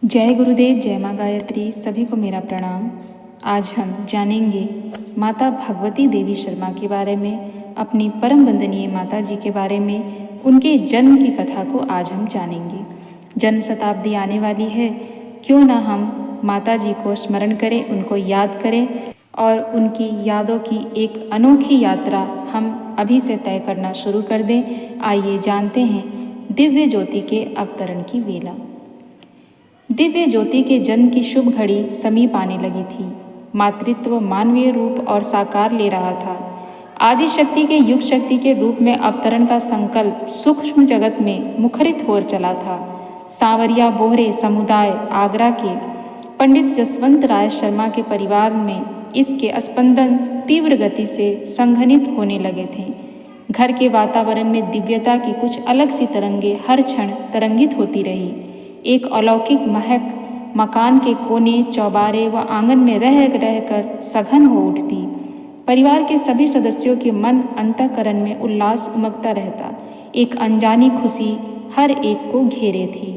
जय गुरुदेव, जय माँ गायत्री। सभी को मेरा प्रणाम। आज हम जानेंगे माता भगवती देवी शर्मा के बारे में, अपनी परम वंदनीय माता जी के बारे में। उनके जन्म की कथा को आज हम जानेंगे। जन्म शताब्दी आने वाली है, क्यों ना हम माता जी को स्मरण करें, उनको याद करें और उनकी यादों की एक अनोखी यात्रा हम अभी से तय करना शुरू कर दें। आइए जानते हैं दिव्य ज्योति के अवतरण की वेला। दिव्य ज्योति के जन्म की शुभ घड़ी समीप आने लगी थी। मातृत्व मानवीय रूप और साकार ले रहा था। आदि शक्ति के युग शक्ति के रूप में अवतरण का संकल्प सूक्ष्म जगत में मुखरित हो चला था। सांवरिया बोहरे समुदाय आगरा के पंडित जसवंत राय शर्मा के परिवार में इसके स्पंदन तीव्र गति से संघनित होने लगे थे। घर के वातावरण में दिव्यता की कुछ अलग सी तरंगे हर क्षण तरंगित होती रही। एक अलौकिक महक मकान के कोने, चौबारे व आंगन में रह रहकर सघन हो उठती। परिवार के सभी सदस्यों के मन अंतःकरण में उल्लास उमगता रहता। एक अनजानी खुशी हर एक को घेरे थी।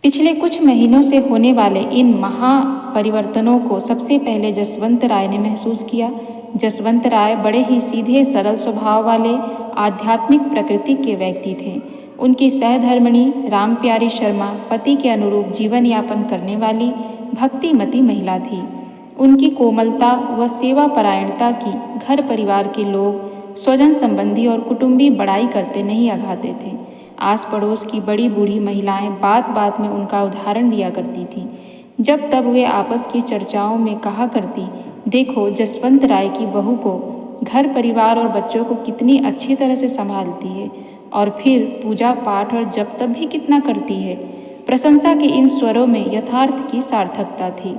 पिछले कुछ महीनों से होने वाले इन महापरिवर्तनों को सबसे पहले जसवंत राय ने महसूस किया। जसवंत राय बड़े ही सीधे सरल स्वभाव वाले आध्यात्मिक प्रकृति के व्यक्ति थे। उनकी सहधर्मिणी रामप्यारी शर्मा पति के अनुरूप जीवन यापन करने वाली भक्तिमती महिला थी। उनकी कोमलता व सेवा परायणता की घर परिवार के लोग, स्वजन संबंधी और कुटुंबी बड़ाई करते नहीं अघाते थे। आस पड़ोस की बड़ी बूढ़ी महिलाएं बात बात में उनका उदाहरण दिया करती थीं। जब तब वे आपस की चर्चाओं में कहा करती, देखो जसवंत राय की बहू को घर परिवार और बच्चों को कितनी अच्छी तरह से संभालती है, और फिर पूजा पाठ और जप तप भी कितना करती है। प्रशंसा के इन स्वरों में यथार्थ की सार्थकता थी।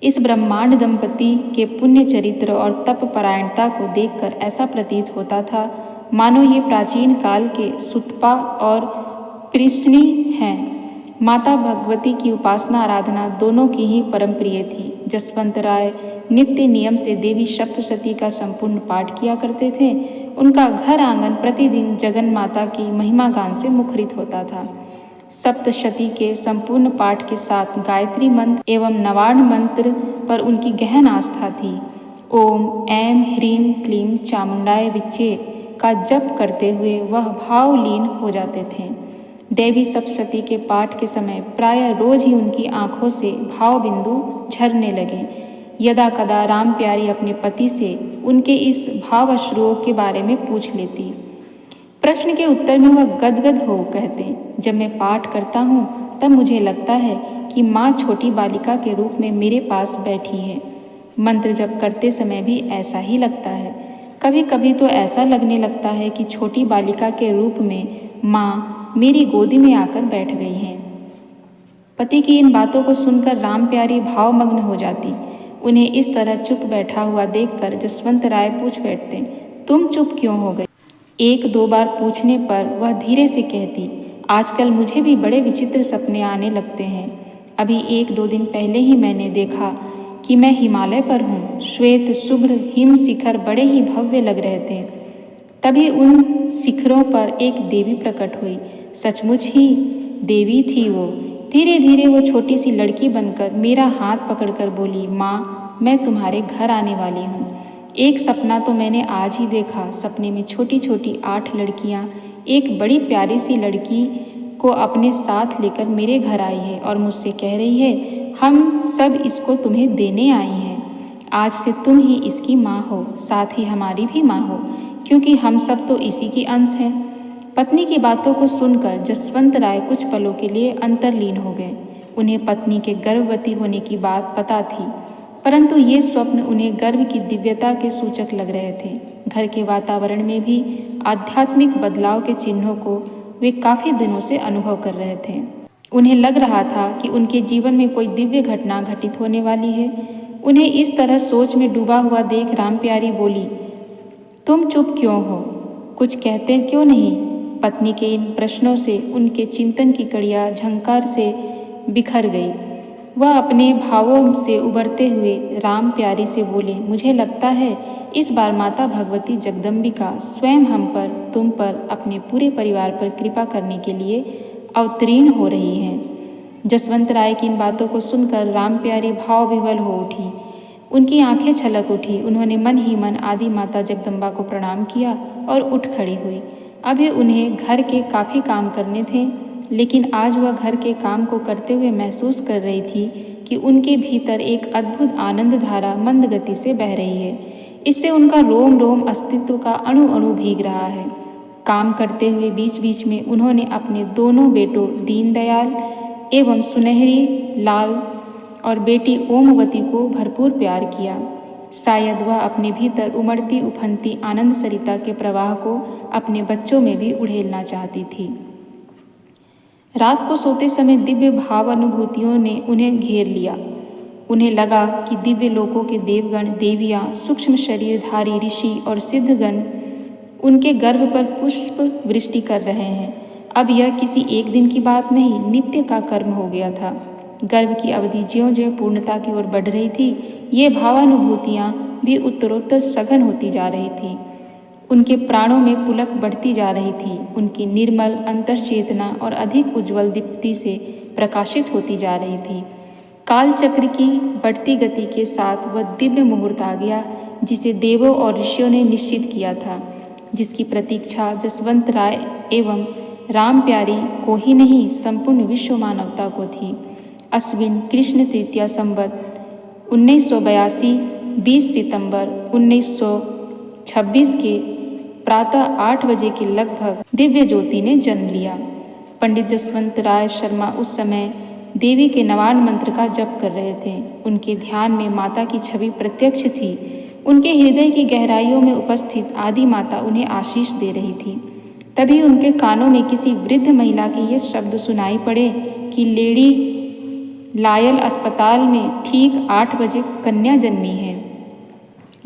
इस ब्रह्मांड दंपति के पुण्य चरित्र और तप परायणता को देखकर ऐसा प्रतीत होता था मानो ये प्राचीन काल के सुतपा और कृष्णी हैं। माता भगवती की उपासना आराधना दोनों की ही परम प्रिय थी। जसवंत राय नित्य नियम से देवी सप्तशती का संपूर्ण पाठ किया करते थे। उनका घर आंगन प्रतिदिन जगन माता की महिमा गान से मुखरित होता था। सप्तशती के संपूर्ण पाठ के साथ गायत्री मंत्र एवं नवार्ण मंत्र पर उनकी गहन आस्था थी। ओम ऐं ह्रीं क्लीं चामुंडाय विच्चे का जप करते हुए वह भावलीन हो जाते थे। देवी सप्तशती के पाठ के समय प्रायः रोज ही उनकी आंखों से भाव बिंदु झरने लगे। यदा कदा राम प्यारी अपने पति से उनके इस भावाश्रुओं के बारे में पूछ लेती। प्रश्न के उत्तर में वह गदगद हो कहते, जब मैं पाठ करता हूँ तब मुझे लगता है कि माँ छोटी बालिका के रूप में मेरे पास बैठी है। मंत्र जप करते समय भी ऐसा ही लगता है। कभी कभी तो ऐसा लगने लगता है कि छोटी बालिका के रूप में माँ मेरी गोदी में आकर बैठ गई हैं। पति की इन बातों को सुनकर राम प्यारी भावमग्न हो जाती। उन्हें इस तरह चुप बैठा हुआ देखकर जसवंत राय पूछ बैठते, तुम चुप क्यों हो गई? एक दो बार पूछने पर वह धीरे से कहती, आजकल मुझे भी बड़े विचित्र सपने आने लगते हैं। अभी एक दो दिन पहले ही मैंने देखा कि मैं हिमालय पर हूँ। श्वेत शुभ्र हिम शिखर बड़े ही भव्य लग रहे थे। तभी उन शिखरों पर एक देवी प्रकट हुई। सचमुच ही देवी थी वो। धीरे धीरे वो छोटी सी लड़की बनकर मेरा हाथ पकड़कर बोली, माँ मैं तुम्हारे घर आने वाली हूँ। एक सपना तो मैंने आज ही देखा। सपने में छोटी छोटी 8 लड़कियाँ एक बड़ी प्यारी सी लड़की को अपने साथ लेकर मेरे घर आई है और मुझसे कह रही है, हम सब इसको तुम्हें देने आई हैं। आज से तुम ही इसकी माँ हो, साथ ही हमारी भी माँ हो, क्योंकि हम सब तो इसी की अंश हैं। पत्नी की बातों को सुनकर जसवंत राय कुछ पलों के लिए अंतर्लीन हो गए। उन्हें पत्नी के गर्भवती होने की बात पता थी, परंतु ये स्वप्न उन्हें गर्भ की दिव्यता के सूचक लग रहे थे। घर के वातावरण में भी आध्यात्मिक बदलाव के चिन्हों को वे काफ़ी दिनों से अनुभव कर रहे थे। उन्हें लग रहा था कि उनके जीवन में कोई दिव्य घटना घटित होने वाली है। उन्हें इस तरह सोच में डूबा हुआ देख राम प्यारी बोली, तुम चुप क्यों हो? कुछ कहते क्यों नहीं? पत्नी के इन प्रश्नों से उनके चिंतन की कड़ियाँ झंकार से बिखर गई। वह अपने भावों से उबरते हुए राम प्यारी से बोले, मुझे लगता है इस बार माता भगवती जगदम्बिका स्वयं हम पर, तुम पर, अपने पूरे परिवार पर कृपा करने के लिए अवतीर्ण हो रही हैं। जसवंत राय की इन बातों को सुनकर राम प्यारी भाव विह्वल हो उठी। उनकी आंखें छलक उठी। उन्होंने मन ही मन आदि माता जगदम्बा को प्रणाम किया और उठ खड़ी हुई। अभी उन्हें घर के काफ़ी काम करने थे, लेकिन आज वह घर के काम को करते हुए महसूस कर रही थी कि उनके भीतर एक अद्भुत आनंद धारा मंद गति से बह रही है। इससे उनका रोम रोम अस्तित्व का अणु अणु भीग रहा है। काम करते हुए बीच बीच में उन्होंने अपने दोनों बेटों दीनदयाल एवं सुनहरी लाल और बेटी ओमवती को भरपूर प्यार किया। शायद वह अपने भीतर उमड़ती उफनती आनंद सरिता के प्रवाह को अपने बच्चों में भी उड़ेलना चाहती थी। रात को सोते समय दिव्य भाव अनुभूतियों ने उन्हें घेर लिया। उन्हें लगा कि दिव्य लोकों के देवगण देवियाँ, सूक्ष्म शरीरधारी ऋषि और सिद्धगण उनके गर्भ पर पुष्प वृष्टि कर रहे हैं। अब यह किसी एक दिन की बात नहीं, नित्य का कर्म हो गया था। गर्भ की अवधि ज्यों-ज्यों पूर्णता की ओर बढ़ रही थी, ये भावानुभूतियाँ भी उत्तरोत्तर सघन होती जा रही थी। उनके प्राणों में पुलक बढ़ती जा रही थी। उनकी निर्मल अंतर्चेतना और अधिक उज्ज्वल दीप्ति से प्रकाशित होती जा रही थी। कालचक्र की बढ़ती गति के साथ वह दिव्य मुहूर्त आ गया जिसे देवों और ऋषियों ने निश्चित किया था, जिसकी प्रतीक्षा जसवंत राय एवं राम प्यारी को ही नहीं, संपूर्ण विश्व मानवता को थी। अश्विन कृष्ण तृतीया संवत 1982 20 सितंबर 1926 के प्रातः 8 बजे के लगभग दिव्य ज्योति ने जन्म लिया। पंडित जसवंत राय शर्मा उस समय देवी के नवान मंत्र का जप कर रहे थे। उनके ध्यान में माता की छवि प्रत्यक्ष थी। उनके हृदय की गहराइयों में उपस्थित आदि माता उन्हें आशीष दे रही थी। तभी उनके कानों में किसी वृद्ध महिला के ये शब्द सुनाई पड़े कि लेडी लायल अस्पताल में ठीक 8 बजे कन्या जन्मी है।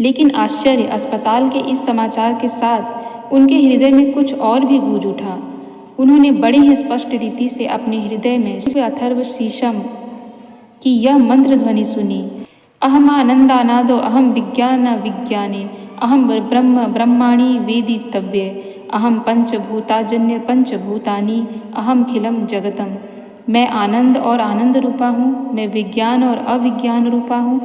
लेकिन आश्चर्य, अस्पताल के इस समाचार के साथ उनके हृदय में कुछ और भी गूंज उठा। उन्होंने बड़ी ही स्पष्ट रीति से अपने हृदय में अथर्व शीशम की यह मंत्र ध्वनि सुनी। अहम आनंदानादो अहम विज्ञान विज्ञाने अहम ब्रह्म ब्रह्माणि वेदितव्ये अहम पंचभूताजन्य पंचभूतानि अहम खिलम जगतम। मैं आनंद और आनंद रूपा हूँ, मैं विज्ञान और अविज्ञान रूपा हूँ,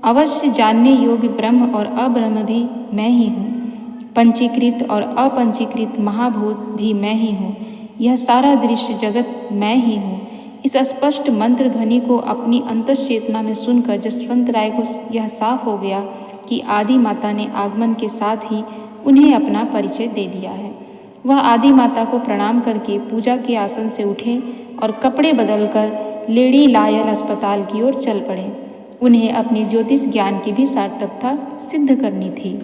अवश्य जानने योग्य ब्रह्म और अब्रह्म भी मैं ही हूँ, पंचीकृत और अपंचीकृत महाभूत भी मैं ही हूँ, यह सारा दृश्य जगत मैं ही हूँ। इस स्पष्ट मंत्र ध्वनि को अपनी अंतश्चेतना में सुनकर जसवंत राय को यह साफ हो गया कि आदि माता ने आगमन के साथ ही उन्हें अपना परिचय दे दिया है। वह आदि माता को प्रणाम करके पूजा के आसन से उठे और कपड़े बदलकर लेडी लायल अस्पताल की ओर चल पड़े। उन्हें अपने ज्योतिष ज्ञान की भी सार्थकता सिद्ध करनी थी।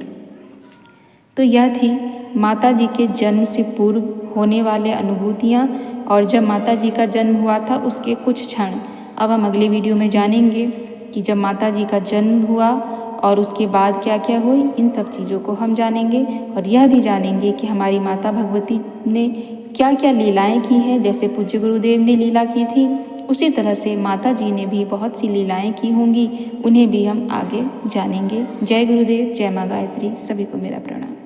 तो यह थी माता जी के जन्म से पूर्व होने वाले अनुभूतियाँ और जब माता जी का जन्म हुआ था उसके कुछ क्षण। अब हम अगले वीडियो में जानेंगे कि जब माता जी का जन्म हुआ और उसके बाद क्या क्या हुई, इन सब चीज़ों को हम जानेंगे और यह भी जानेंगे कि हमारी माता भगवती ने क्या क्या लीलाएं की हैं। जैसे पूज्य गुरुदेव ने लीला की थी, उसी तरह से माता जी ने भी बहुत सी लीलाएं की होंगी, उन्हें भी हम आगे जानेंगे। जय गुरुदेव, जय माँ गायत्री, सभी को मेरा प्रणाम।